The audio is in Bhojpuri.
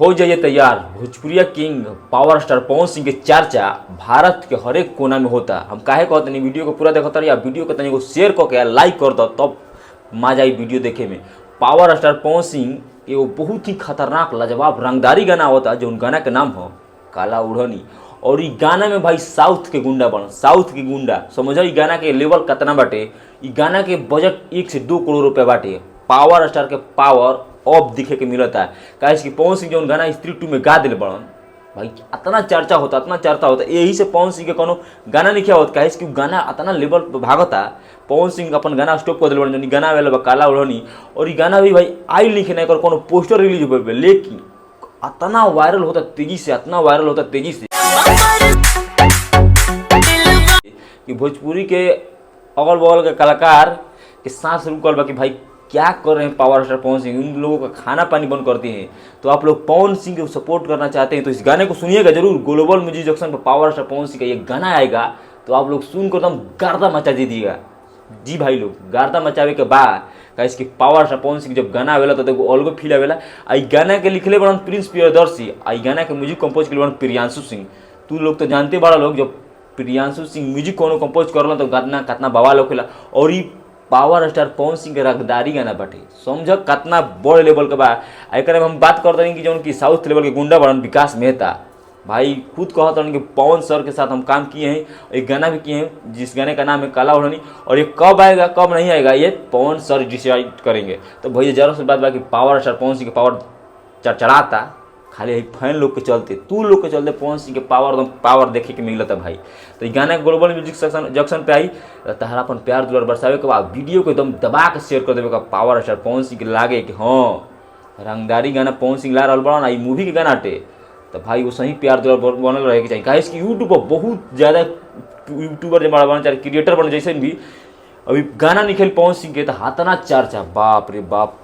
हो जाइए तैयार। भोजपुरिया king power star Pawan Singh के चर्चा भारत के हर एक कोना में होता। हम काहे कहते नहीं, वीडियो को पूरा देखता या वीडियो को तनिको शेयर करके लाइक कर दो तब मजा आई वीडियो देखे में। पावर स्टार पवन सिंह एगो बहुत ही खतरनाक लाजवाब रंगदारी गाना होता जो उन गाना के नाम हो काला उड़नी। और ई गाना में भाई साउथ के गुंडा बन, साउथ के गुंडा समझो ई गाना के लेवल कितना बाटे। ई गाना के बजट 1 से 2 करोड़ रुपए बाटे। पावर स्टार के पावर अब दिखे के मिलता है काहे कि पवन सिंह जो गाना स्त्री 2 में गा दिल बड़न भाई इतना चर्चा होता, इतना चर्चा होता। यही से पवन सिंह के कोनो गाना नहीं किया होता काहे कि गाना इतना लेवल पर भागता। पवन सिंह अपन गाना स्टॉप कर दिल बड़न, गाना वाला काला उड़नी। और ये गाना भी भाई आई लिखे नहीं कर कोनो पोस्टर रिलीज हो, लेकिन इतना वायरल होता तेजी से, इतना वायरल होता तेजी से कि भोजपुरी के अगल बगल के कलाकार के सांस रुकल बा कि भाई क्या कर रहे हैं पावर स्टार पवन सिंह, उन लोगों का खाना पानी बंद करते हैं। तो आप लोग पवन सिंह को सपोर्ट करना चाहते हैं तो इस गाने को सुनिएगा जरूर। ग्लोबल म्यूजिक जंक्शन पर पावर स्टार पवन सिंह का ये गाना आएगा तो आप लोग सुनकर एकदम गर्दा मचा दीजिएगा। जी भाई लोग, गर्दा मचावे के बाद का इसकी पावर स्टार पवन सिंह जब गाना आवेला तो देखो अलगो फील आवेला। आई गाना के लिखले बड़न प्रिंस प्रियदर्शी, आई गाना के म्यूजिक कंपोज के बड़न प्रियांशु सिंह। तू लोग तो जानते बड़ा लोग जब प्रियांशु सिंह म्यूजिक कोनो कंपोज करला तो गाना कितना बवाल होखेला। और ई पावर स्टार पवन सिंह के रंगदारी गाना बाटे, समझ कितना बड़ लेवल के बा। एक हम बात करते हैं कि जो उनकी साउथ लेवल के गुंडा बड़न विकास मेहता भाई खुद कहते हैं कि पवन सर के साथ हम काम किए हैं, एक गाना भी किए हैं जिस गाने का नाम है काला उड़नी। और ये कब आएगा कब नहीं आएगा ये पवन सर डिसाइड करेंगे। तो भैया जरूर से बात बा कि पावर स्टार पवन सिंह के पावर चढ़ाता खाली फैन लोग के चलते, तू लोग के चलते पवन सिंह के पावर एकदम पावर देखे के मिलता भाई। तो गाना ग्लोबल म्यूजिक जंक्शन पे आई तहरा अपन प्यार दुलार बरसावे के बाद वीडियो को एकदम दबा के शेयर कर देवे का पावर स्टार पवन सिंह के लागे कि हाँ रंगदारी गाना पवन सिंह ला रहा बड़ा ई मूवी के गाना हटे। तो भाई वो सही प्यार दुलार बनल रहे के चाहिए काहे कि यूट्यूब पर बहुत ज़्यादा यूट्यूबर बड़ा बना चाहे क्रिएटर बने जैसे भी अभी गाना निकल पवन सिंह के तो हाथना चर्चा बाप रे बाप